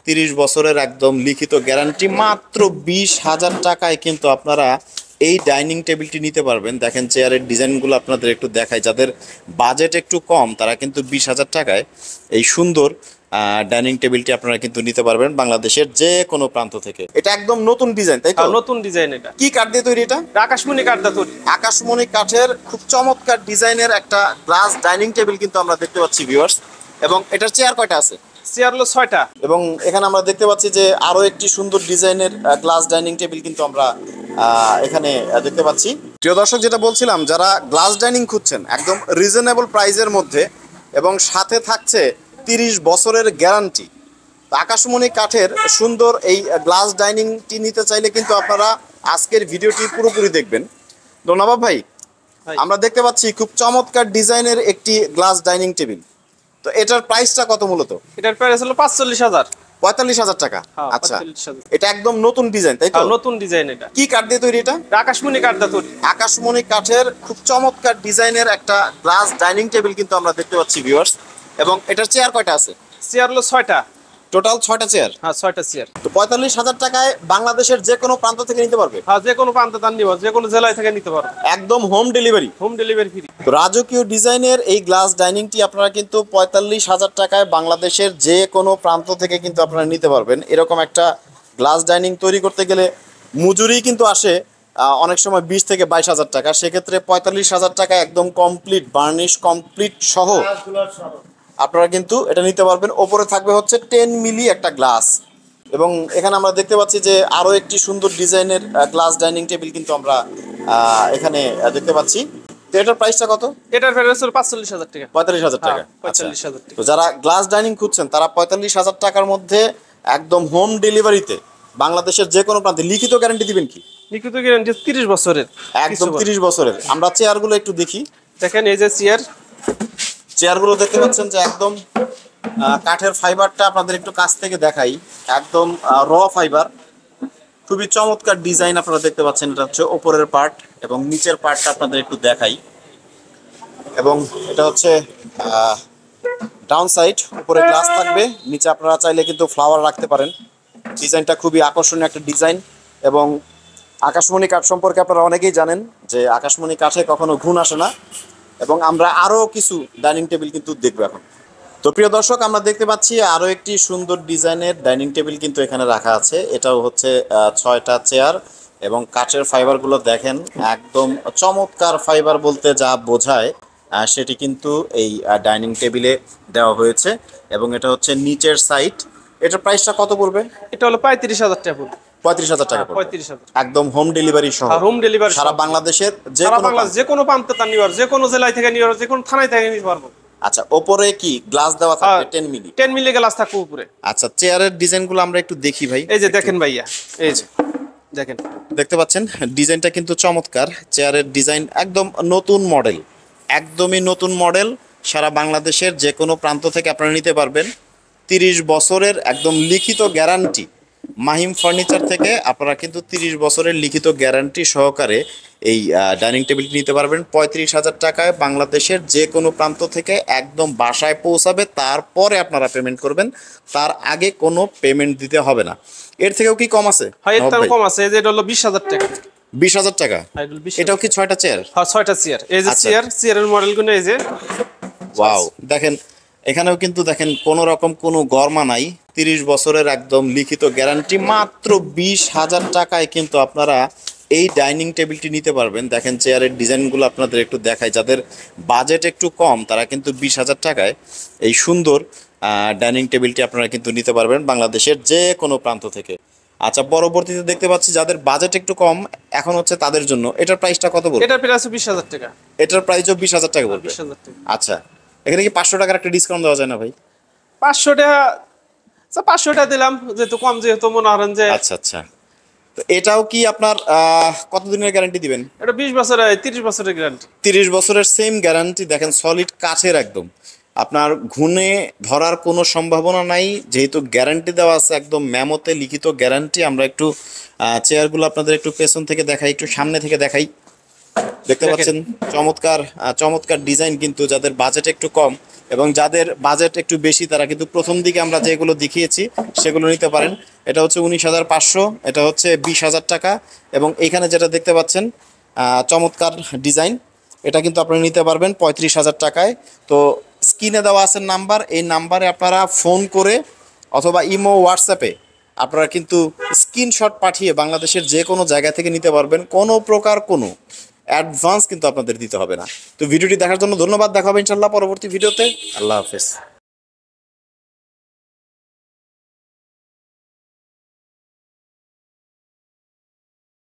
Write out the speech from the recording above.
30 বছরের একদম লিখিত গ্যারান্টি মাত্র 20,000 টাকায় কিন্তু আপনারা এই ডাইনিং টেবিলটি নিতে পারবেন। দেখেন চেয়ারের ডিজাইনগুলো আপনাদের একটু দেখাই, যাদের বাজেট একটু কম তারা কিন্তু 20,000 টাকায় এই সুন্দর ডাইনিং টেবিলটি আপনারা কিন্তু নিতে পারবেন বাংলাদেশের যে কোনো প্রান্ত থেকে। এটা একদম নতুন ডিজাইন, তাই তো? নতুন ডিজাইন। এটা কি কাঠ দিয়ে তৈরি? এটা আকাশমণি কাঠ দিয়ে তৈরি। আকাশমণি কাঠের খুব চমৎকার ডিজাইনের একটা গ্লাস ডাইনিং টেবিল কিন্তু আমরা দেখতে পাচ্ছি ভিউয়ার্স। এবং এটার চেয়ার কয়টা আছে? চেয়ার হলো 6টা। এবং এখানে আমরা দেখতে পাচ্ছি যে আরো একটি সুন্দর ডিজাইনের গ্লাস ডাইনিং টেবিল কিন্তু আমরা এখানে দেখতে পাচ্ছি। প্রিয় দর্শক, যেটা বলছিলাম, যারা গ্লাস ডাইনিং খুঁজছেন একদম রিজনেবল প্রাইসের মধ্যে এবং সাথে থাকছে 30 বছরের গ্যারান্টি, আকাশমণি কাঠের সুন্দর এই গ্লাস ডাইনিংটি নিতে চাইলে কিন্তু আপনারা আজকের ভিডিওটি পুরোপুরি দেখবেন। তো নবাব ভাই, আমরা দেখতে পাচ্ছি খুব চমৎকার ডিজাইনের একটি গ্লাস ডাইনিং টেবিল। তো এটার প্রাইসটা কত মূলত? এটার প্রাইস হলো 45,000। 45,000 টাকা। আচ্ছা, 45,000। এটা একদম নতুন ডিজাইন, তাই তো? নতুন ডিজাইন। এটা কি কাঠ দিয়ে তৈরি? এটা আকাশমণি কাঠ দিয়ে তৈরি। আকাশমণি কাঠের খুব চমৎকার ডিজাইনের একটা গ্লাস ডাইনিং টেবিল কিন্তু আমরা দেখতে পাচ্ছি ভিউয়ার্স। এবং এটার চেয়ার কয়টা আছে? চেয়ার হলো 6টা। টোটাল 6টা চেয়ার। হ্যাঁ, 6টা চেয়ার। তো 45,000 টাকায় বাংলাদেশের যে কোনো প্রান্ত থেকে নিতে পারবে? হ্যাঁ, যে কোনো প্রান্ত থেকে নিতে পারবে, যে কোনো জেলায় থেকে নিতে পারবে। একদম home delivery. Home delivery free. তো রাজকীয় ডিজাইনের এই গ্লাস ডাইনিংটি আপনারা কিন্তু 45,000 টাকায় বাংলাদেশের যে কোনো প্রান্ত থেকে কিন্তু আপনারা নিতে পারবেন। এরকম একটা গ্লাস ডাইনিং তৈরি করতে গেলে মজুরি কিন্তু আসে অনেক সময় 20 থেকে 22,000 টাকা। সেক্ষেত্রে 45,000 টাকা একদম কমপ্লিট বার্নিশ কমপ্লিট সহ আপনারা কিন্তু এটা নিতে পারবেন। ওপরে থাকবে হচ্ছে 10 মিলি একটা গ্লাস। এবং এখানে আমরা দেখতে পাচ্ছি যে আরও একটি সুন্দর ডিজাইনের গ্লাস ডাইনিং টেবিল কিন্তু আমরা এখানে দেখতে পাচ্ছি। তো এটার প্রাইসটা কত? এটার প্রাইস হলো 45,000 টাকা। 45,000 টাকা। 45,000 টাকা। তো যারা গ্লাস ডাইনিং খুঁজছেন তারা 45,000 টাকার মধ্যে একদম হোম ডেলিভারিতে বাংলাদেশের যে কোনো প্রান্তে। লিখিত গ্যারান্টি দিবেন কি? লিখিত গ্যারান্টি 30 বছরের। একদম 30 বছরের। আমরা চেয়ারগুলো একটু দেখি। দেখেন, এই যে চেয়ারগুলো দেখতে পাচ্ছেন যে একদম কাঠের ফাইবারটা আপনাদের একটু কাছ থেকে দেখাই, একদম র ফাইবার, খুবই চমৎকার ডিজাইন আপনারা দেখতে পাচ্ছেন। এটা হচ্ছে ওপরের পার্ট এবং নিচের পার্টটা আপনাদের একটু দেখাই। এবং এটা হচ্ছে ডাউন সাইড, উপরে গ্লাস থাকবে, নিচে আপনারা চাইলে কিন্তু ফ্লাওয়ার রাখতে পারেন। ডিজাইনটা খুবই আকর্ষণীয় একটা ডিজাইন। এবং আকাশমণি কাঠ সম্পর্কে আপনারা অনেকেই জানেন যে আকাশমণি কাঠে কখনো ঘুণ আসে না। এবং আমরা আরও কিছু ডাইনিং টেবিল কিন্তু দেখবো এখন। তো প্রিয় দর্শক, আমরা দেখতে পাচ্ছি আরও একটি সুন্দর ডিজাইনের ডাইনিং টেবিল কিন্তু এখানে রাখা আছে। এটাও হচ্ছে 6টা চেয়ার এবং কাঠের ফাইবারগুলো দেখেন, একদম চমৎকার ফাইবার বলতে যা বোঝায় সেটি কিন্তু এই ডাইনিং টেবিলে দেওয়া হয়েছে। এবং এটা হচ্ছে নিচের সাইড। এটার প্রাইসটা কত পড়বে? এটা হলো 35,000 টাকা পড়বে। 35,000 টাকা পড়বে। 35,000 একদম হোম ডেলিভারি সহ। হোম ডেলিভারি সারা বাংলাদেশের যে কোনো প্রান্ত থেকে নিতে পারবে, যে কোনো জেলায় থেকে নিতে পারবে, যে কোনো থানায় থেকে নিতে পারবো। আচ্ছা, ওপরে কি গ্লাস দেওয়া থাকবে? 10 মিলি। 10 মিলি গ্লাস থাকবে উপরে। আচ্ছা, চেয়ারের ডিজাইনগুলো আমরা একটু দেখি ভাই। এই যে দেখেন ভাইয়া, এই যে দেখেন, দেখতে পাচ্ছেন ডিজাইনটা কিন্তু চমৎকার। চেয়ারের ডিজাইন একদম নতুন মডেল, একদমই নতুন মডেল। সারা বাংলাদেশের যে কোনো প্রান্ত থেকে আপনারা নিতে পারবেন। 30 বছরের একদম লিখিত গ্যারান্টি মাহিম ফার্নিচার থেকে আপনারা কিন্তু 30 বছরের লিখিত গ্যারান্টি সহকারে এই ডাইনিং টেবিলটি নিতে পারবেন 35,000 টাকায়। বাংলাদেশের যে কোনো প্রান্ত থেকে একদম বাসায় পৌঁছাবে, তারপরে আপনারা পেমেন্ট করবেন, তার আগে কোনো পেমেন্ট দিতে হবে না। এর থেকেও কি কম আছে? হ্যাঁ, এর থেকেও কম আছে। এই যে এটা হলো 20,000 টাকা। 20,000 টাকা। এটাও কি 6টা চেয়ার? হ্যাঁ, 6টা চেয়ার। এই যে চেয়ারের মডেলগুলো এই যে। ওয়াও, দেখেন এখানেও কিন্তু দেখেন কোনো রকম কোনো গরমা নাই। 30 বছরের একদম লিখিত গ্যারান্টি মাত্র 20,000 টাকায় কিন্তু আপনারা এই ডাইনিং টেবিলটি নিতে পারবেন। দেখেন চেয়ারের ডিজাইনগুলো আপনাদের একটু দেখাই, যাদের বাজেট একটু কম তারা কিন্তু 20,000 টাকায় এই সুন্দর ডাইনিং টেবিলটি আপনারা কিন্তু নিতে পারবেন বাংলাদেশের যে কোনো প্রান্ত থেকে। আচ্ছা, পরবর্তীতে দেখতে পাচ্ছি যাদের বাজেট একটু কম এখন হচ্ছে তাদের জন্য এটার প্রাইসটা কত বলবো? এটার প্রাইস 20,000 টাকা। এটার প্রাইসও 20,000 টাকা বলবে? 20,000 টাকা। আচ্ছা, এখানে কি 500 টাকার একটা ডিসকাউন্ট দেওয়া যায় না ভাই? 500 টাকা, 500 টাকা দিলাম, যেহেতু কম, যেহেতু মনে করেন যে। আচ্ছা আচ্ছা, তো এটাও কি আপনার কতদিনের গ্যারান্টি দিবেন? এটা 20 বছরের, 30 বছরের গ্যারান্টি। 30 বছরের সেম গ্যারান্টি। দেখেন সলিড কাঠের একদম, আপনার ঘুণে ধরার কোনো সম্ভাবনা নাই, যেহেতু গ্যারান্টি দেওয়া আছে একদম মেমোতে লিখিত গ্যারান্টি। আমরা একটু চেয়ারগুলো আপনাদের একটু পেছন থেকে দেখাই, একটু সামনে থেকে দেখাই। দেখতে পাচ্ছেন চমৎকার চমৎকার ডিজাইন কিন্তু যাদের বাজেট একটু কম এবং যাদের বাজেট একটু বেশি তারা কিন্তু প্রথম দিকে আমরা যেগুলো দেখিয়েছি সেগুলো নিতে পারেন। এটা হচ্ছে 19,500, এটা হচ্ছে 20,000 টাকা, এবং এখানে যেটা দেখতে পাচ্ছেন চমৎকার ডিজাইন, এটা কিন্তু আপনারা নিতে পারবেন 35,000 টাকায়। তো স্ক্রিনে দেওয়া আছে নাম্বার, এই নাম্বারে আপনারা ফোন করে অথবা ইমো হোয়াটসঅ্যাপে আপনারা কিন্তু স্ক্রিনশট পাঠিয়ে বাংলাদেশের যে কোনো জায়গা থেকে নিতে পারবেন, কোনো প্রকার কোনো অ্যাডভান্স কিন্তু আপনাদের দিতে হবে না। তো ভিডিওটি দেখার জন্য ধন্যবাদ, দেখা হবে ইনশাল্লাহ পরবর্তী ভিডিওতে। আল্লাহ হাফেজ।